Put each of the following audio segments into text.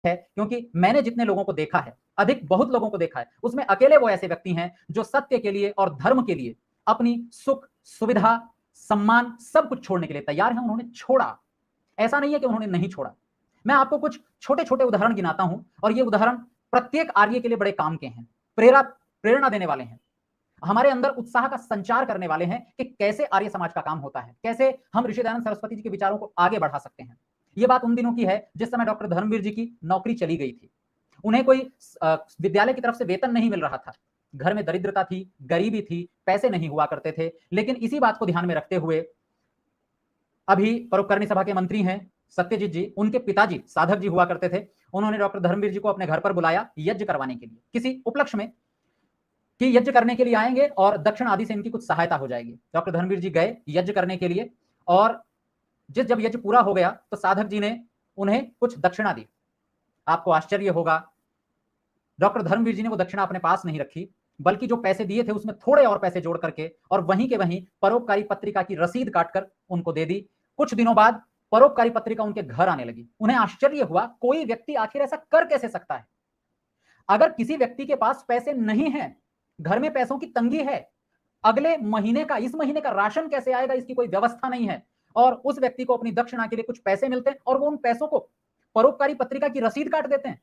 है, क्योंकि मैंने जितने लोगों को देखा है, अधिक बहुत लोगों को देखा है, उसमें अकेले वो ऐसे व्यक्ति हैं जो सत्य के लिए और धर्म के लिए अपनी सुख, सुविधा, सम्मान सब कुछ छोड़ने के लिए तैयार हैं। उन्होंने छोड़ा, ऐसा नहीं है कि उन्होंने नहीं छोड़ा। मैं आपको कुछ छोटे-छोटे उदाहरण गिनाता हूं और ये उदाहरण प्रत्येक आर्य के लिए बड़े काम के हैं, प्रेरणा देने वाले हैं, हमारे अंदर उत्साह का संचार करने वाले हैं कि कैसे आर्य समाज का काम होता है, कैसे हम ऋषि दयानंद सरस्वती जी के विचारों को आगे बढ़ा सकते हैं। ये बात उन दिनों की है जिस समय डॉक्टर धर्मवीर जी की नौकरी चली गई थी। उन्हें कोई विद्यालय की तरफ से वेतन नहीं मिल रहा था, घर में दरिद्रता थी, गरीबी थी, पैसे नहीं हुआ करते थे। लेकिन इसी बात को ध्यान में रखते हुए अभी परोपकारिणी सभा के मंत्री हैं सत्यजीत जी, उनके पिताजी साधक जी हुआ करते थे। उन्होंने डॉक्टर धर्मवीर जी को अपने घर पर बुलाया यज्ञ करवाने के लिए, किसी उपलक्ष्य में कि यज्ञ करने के लिए आएंगे और दक्षिण आदि से इनकी कुछ सहायता हो जाएगी। डॉक्टर धर्मवीर जी गए यज्ञ करने के लिए और जब यज्ञ पूरा हो गया तो साधक जी ने उन्हें कुछ दक्षिणा दी। आपको आश्चर्य होगा, डॉक्टर धर्मवीर जी ने वो दक्षिणा अपने पास नहीं रखी, बल्कि जो पैसे दिए थे उसमें थोड़े और पैसे जोड़ करके और वहीं के वहीं परोपकारी पत्रिका की रसीद काटकर उनको दे दी। कुछ दिनों बाद परोपकारी पत्रिका उनके घर आने लगी। उन्हें आश्चर्य हुआ, कोई व्यक्ति आखिर ऐसा कर कैसे सकता है। अगर किसी व्यक्ति के पास पैसे नहीं है, घर में पैसों की तंगी है, अगले महीने का, इस महीने का राशन कैसे आएगा इसकी कोई व्यवस्था नहीं है, और उस व्यक्ति को अपनी दक्षिणा के लिए कुछ पैसे मिलते हैं और वो उन पैसों को परोपकारी पत्रिका की रसीद काट देते हैं।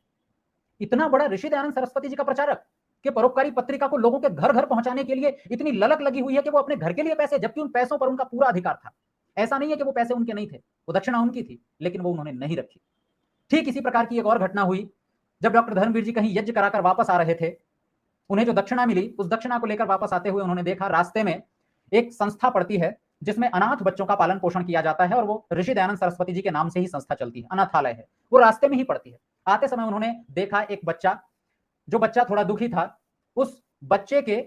इतना बड़ा ऋषि दयानंद सरस्वती जी का प्रचारक कि परोपकारी पत्रिका को लोगों के घर घर पहुंचाने के लिए इतनी ललक लगी हुई है कि वो अपने घर के लिए पैसे, जबकि उन पैसों पर उनका पूरा अधिकार था। ऐसा नहीं है कि वो पैसे उनके नहीं थे, वो दक्षिणा उनकी थी, लेकिन वो उन्होंने नहीं रखी। ठीक इसी प्रकार की एक और घटना हुई जब डॉक्टर धर्मवीर जी कहीं यज्ञ कराकर वापस आ रहे थे। उन्हें जो दक्षिणा मिली, उस दक्षिणा को लेकर वापस आते हुए उन्होंने देखा रास्ते में एक संस्था पड़ती है जिसमें अनाथ बच्चों का पालन पोषण किया जाता है और वो ऋषि दयानंद सरस्वती जी के नाम से ही संस्था चलती है, अनाथालय है, वो रास्ते में ही पड़ती है। आते समय उन्होंने देखा एक बच्चा, जो बच्चा थोड़ा दुखी था, उस बच्चे के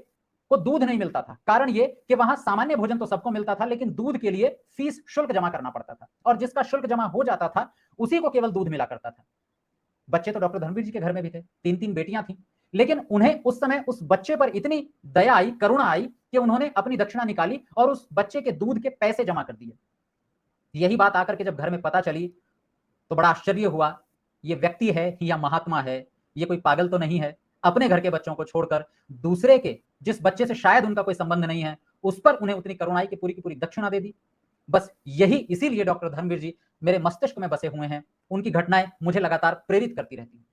को दूध नहीं मिलता था। कारण ये कि वहां सामान्य भोजन तो सबको मिलता था, लेकिन दूध के लिए फीस, शुल्क जमा करना पड़ता था, और जिसका शुल्क जमा हो जाता था उसी को केवल दूध मिला करता था। बच्चे तो डॉक्टर धर्मवीर जी के घर में भी थे, 3-3 बेटियां थी, लेकिन उन्हें उस समय उस बच्चे पर इतनी दया आई, करुणा आई कि उन्होंने अपनी दक्षिणा निकाली और उस बच्चे के दूध के पैसे जमा कर दिए। यही बात आकर के जब घर में पता चली तो बड़ा आश्चर्य हुआ, ये व्यक्ति है या महात्मा है, ये कोई पागल तो नहीं है, अपने घर के बच्चों को छोड़कर दूसरे के, जिस बच्चे से शायद उनका कोई संबंध नहीं है, उस पर उन्हें उतनी करुणा आई कि पूरी की पूरी दक्षिणा दे दी। बस यही, इसीलिए डॉक्टर धर्मवीर जी मेरे मस्तिष्क में बसे हुए हैं, उनकी घटनाएं मुझे लगातार प्रेरित करती रहती हैं।